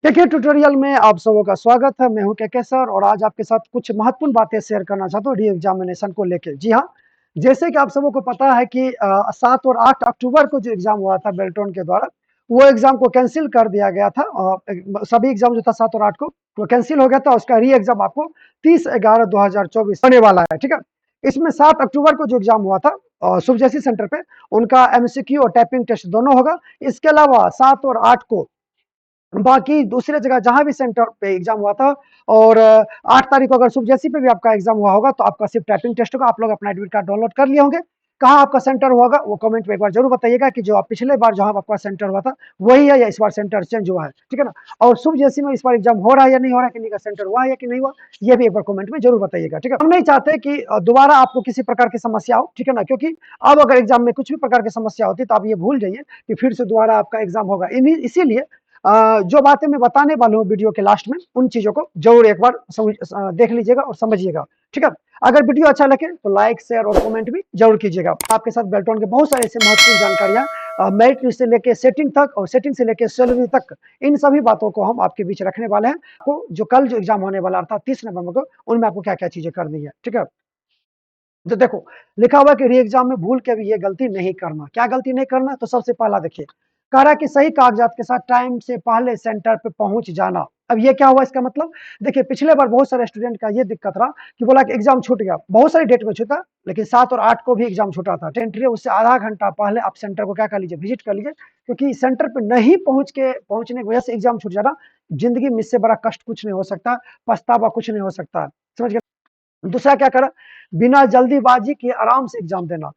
देखिए ट्यूटोरियल में आप सबों का स्वागत है। मैं हूं के सर और आज आपके साथ कुछ महत्वपूर्ण बातें शेयर करना चाहता हूं री एग्जामिनेशन को लेके। जी हाँ, जैसे कि आप सबों को पता है कि 7 और 8 अक्टूबर को जो एग्जाम हुआ था बेल्ट्रॉन के द्वारा, वो एग्जाम को कैंसिल कर दिया गया था। सभी एग्जाम जो था 7 और 8 को वो कैंसिल हो गया था। उसका री एग्जाम आपको 30/11/2024 होने वाला है। ठीक है, इसमें 7 अक्टूबर को जो एग्जाम हुआ था सुबजेसी सेंटर पे, उनका एमसीक्यू और टाइपिंग टेस्ट दोनों होगा। इसके अलावा 7 और 8 को बाकी दूसरे जगह जहां भी सेंटर पे एग्जाम हुआ था और 8 तारीख को अगर सुबजेसी पे भी आपका एग्जाम हुआ होगा तो आपका सिर्फ टाइपिंग टेस्ट होगा। आप लोग अपना एडमिट कार्ड डाउनलोड कर लिए होंगे। कहाँ आपका सेंटर होगा वो कमेंट में एक बार जरूर बताइएगा कि जो आप पिछले बार जहां आपका सेंटर हुआ था वही है या इस बार सेंटर चेंज हुआ है। ठीक है ना। और सुबजेसी में इस बार एग्जाम हो रहा है या नहीं हो रहा है, किन्हीं का सेंटर हुआ है या कि नहीं हुआ, ये भी एक बार कमेंट में जरूर बताइएगा। ठीक है, हम नहीं चाहते कि दोबारा आपको किसी प्रकार की समस्या हो। ठीक है ना, क्योंकि अब अगर एग्जाम में कुछ भी प्रकार की समस्या होती है तो आप ये भूल जाइए कि फिर से दोबारा आपका एग्जाम होगा। इसीलिए जो बातें मैं बताने वाला हूँ वीडियो के लास्ट में, उन चीजों को जरूर एक बार देख लीजिएगा और समझिएगा। ठीक है, अगर वीडियो अच्छा लगे तो लाइक शेयर और कमेंट भी जरूर कीजिएगा। आपके साथ बेल्ट्रॉन के बहुत सारे ऐसे महत्वपूर्ण जानकारियां मेरिट से लेके सेटिंग तक और सेटिंग से लेके सैलरी तक, इन सभी बातों को हम आपके बीच रखने वाले हैं। आपको जो कल जो एग्जाम होने वाला था 30 नवंबर को, उनमें आपको क्या क्या चीजें करनी है। ठीक है, तो देखो लिखा हुआ कि री एग्जाम में भूल के भी ये गलती नहीं करना। क्या गलती नहीं करना, तो सबसे पहला देखिए कह रहा है कि सही कागजात के साथ टाइम से पहले सेंटर पे पहुंच जाना। अब ये क्या हुआ इसका मतलब, देखिए पिछले बार बहुत सारे स्टूडेंट का ये दिक्कत रहा कि बोला कि एग्जाम छूट गया, बहुत सारी डेट में छूटा, लेकिन 7 और 8 को भी एग्जाम छूटा था। एंट्री उससे आधा घंटा पहले आप सेंटर को क्या कर लीजिए, विजिट कर लीजिए, क्योंकि सेंटर पे नहीं पहुंचने की वजह से एग्जाम छूट जाना, जिंदगी में इससे बड़ा कष्ट कुछ नहीं हो सकता, पछतावा कुछ नहीं हो सकता। समझ गए। दूसरा क्या करा, बिना जल्दीबाजी के आराम से एग्जाम देना।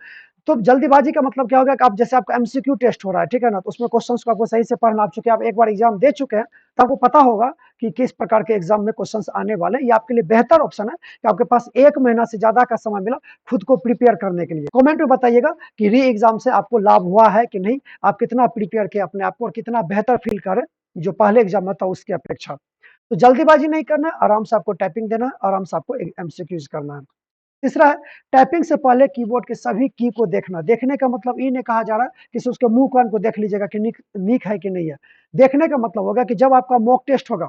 तो जल्दीबाजी का मतलब क्या होगा कि आप जैसे आपका एमसीक्यू टेस्ट हो रहा है, ठीक है ना, तो उसमें क्वेश्चंस को आपको सही से पढ़ना, आप चूंकि आप एक बार एग्जाम दे चुके हैं तो आपको पता होगा कि किस प्रकार के एग्जाम में क्वेश्चंस आने वाले हैं। ये आपके लिए बेहतर ऑप्शन है कि आपके पास 1 महीना से ज्यादा का समय मिला खुद को प्रिपेयर करने के लिए। कमेंट में बताइएगा कि री एग्जाम से आपको लाभ हुआ है कि नहीं, आप कितना प्रिपेयर किए अपने आप को और कितना बेहतर फील करें जो पहले एग्जाम में था उसकी अपेक्षा। तो जल्दीबाजी नहीं करना, आराम से आपको टाइपिंग देना है, आराम से आपको एमसीक्यूज करना है। तीसरा है टाइपिंग से पहले कीबोर्ड के सभी की को देखना। देखने का मतलब ये नहीं कहा जा रहा है कि उसके मुंह कान को देख लीजिएगा कि नीक है कि नहीं है। देखने का मतलब होगा कि जब आपका मॉक टेस्ट होगा,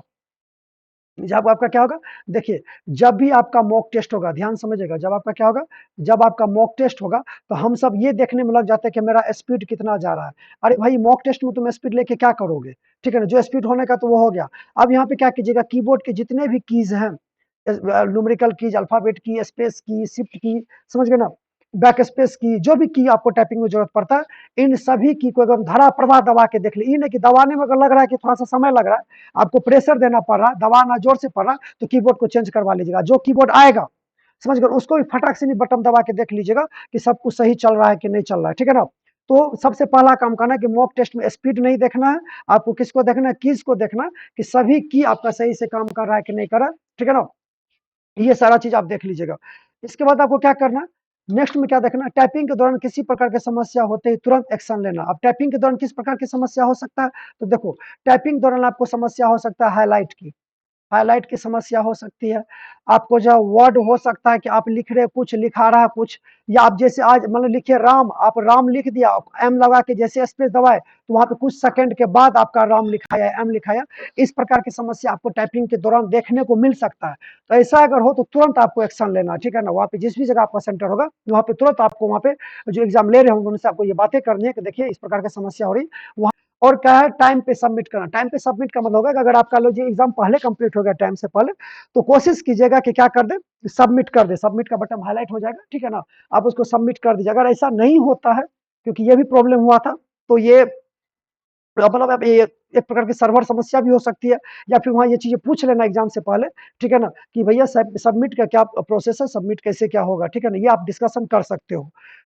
जब आपका क्या होगा, देखिए जब भी आपका मॉक टेस्ट होगा, ध्यान समझिएगा, जब आपका क्या होगा, जब आपका मॉक टेस्ट होगा तो हम सब ये देखने में लग जाते हैं कि मेरा स्पीड कितना जा रहा है। अरे भाई मॉक टेस्ट में तुम स्पीड लेके क्या करोगे। ठीक है ना, जो स्पीड होने का तो वो हो गया। अब यहाँ पे क्या कीजिएगा, कीबोर्ड के जितने भी कीज हैं, न्यूमेरिकल कीज, अल्फाबेट की, स्पेस की, शिफ्ट की, समझ गए ना, बैक स्पेस की, जो भी की आपको टाइपिंग में जरूरत पड़ता है, इन सभी की को एकदम धरा प्रभा दबा के देख ली। ये नहीं कि दबाने में अगर लग रहा है कि थोड़ा सा समय लग रहा है, आपको प्रेशर देना पड़ रहा है, दबाना जोर से पड़ रहा है, तो कीबोर्ड को चेंज करवा लीजिएगा। जो कीबोर्ड आएगा समझ गए, उसको भी फटाक से नहीं बटन दबा के देख लीजिएगा कि सब कुछ सही चल रहा है कि नहीं चल रहा है। ठीक है ना। तो सबसे पहला काम करना है कि मॉक टेस्ट में स्पीड नहीं देखना है, आपको किसको देखना है, कीज को देखना है कि सभी की आपका सही से काम कर रहा है कि नहीं कर रहा है। ठीक है ना, ये सारा चीज आप देख लीजिएगा। इसके बाद आपको क्या करना है, नेक्स्ट में क्या देखना, टाइपिंग के दौरान किसी प्रकार की समस्या होते ही तुरंत एक्शन लेना। अब टाइपिंग के दौरान किस प्रकार की समस्या हो सकता है, तो देखो टाइपिंग के दौरान आपको समस्या हो सकता है हाईलाइट की, हाईलाइट की समस्या हो सकती है। आपको जो वर्ड हो सकता है कि आप लिख रहे कुछ, लिखा रहा कुछ, या आप जैसे आज मतलब लिखिए राम, आप राम लिख दिया, एम लगा के जैसे स्पेस दबाए तो वहां पे कुछ सेकंड के बाद आपका राम लिखाया, एम लिखाया। इस प्रकार की समस्या आपको टाइपिंग के दौरान देखने को मिल सकता है। तो ऐसा अगर हो तो तुरंत आपको एक्शन लेना। ठीक है ना, वहाँ पे जिस भी जगह आपका सेंटर होगा वहाँ पे तुरंत आपको, वहाँ पे जो एग्जाम ले रहे होंगे उनसे आपको ये बातें करनी है कि देखिए इस प्रकार की समस्या हो रही है। और क्या है, टाइम पे सबमिट करना। टाइम पे सबमिट का मतलब होगा कि अगर आपका लो जी एग्जाम पहले कंप्लीट हो गया टाइम से पहले, तो कोशिश कीजिएगा कि क्या कर दे, सबमिट कर दे। सबमिट का बटन हाईलाइट हो जाएगा, ठीक है ना, आप उसको सबमिट कर दीजिए। अगर ऐसा नहीं होता है, क्योंकि ये भी प्रॉब्लम हुआ था, तो ये मतलब अब ये एक प्रकार की सर्वर समस्या भी हो सकती है, या फिर वहाँ ये चीजें पूछ लेना एग्जाम से पहले। ठीक है ना, कि भैया सबमिट का क्या प्रोसेस है, सबमिट कैसे क्या होगा। ठीक है ना, ये आप डिस्कशन कर सकते हो।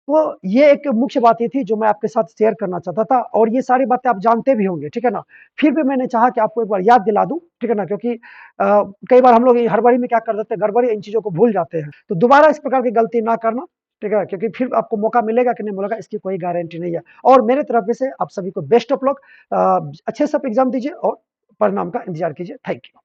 तो ये एक मुख्य बात ये थी जो मैं आपके साथ शेयर करना चाहता था, और ये सारी बातें आप जानते भी होंगे। ठीक है ना, फिर भी मैंने चाहा कि आपको एक बार याद दिला दूं। ठीक है ना, क्योंकि कई बार हम लोग हड़बड़ी में क्या कर देते हैं, गड़बड़ी इन चीजों को भूल जाते हैं। तो दोबारा इस प्रकार की गलती ना करना। ठीक है, क्योंकि फिर आपको मौका मिलेगा कि नहीं मिलेगा इसकी कोई गारंटी नहीं है। और मेरे तरफ से आप सभी को बेस्ट ऑफ लक। अच्छे से आप एग्जाम दीजिए और परिणाम का इंतजार कीजिए। Thank you.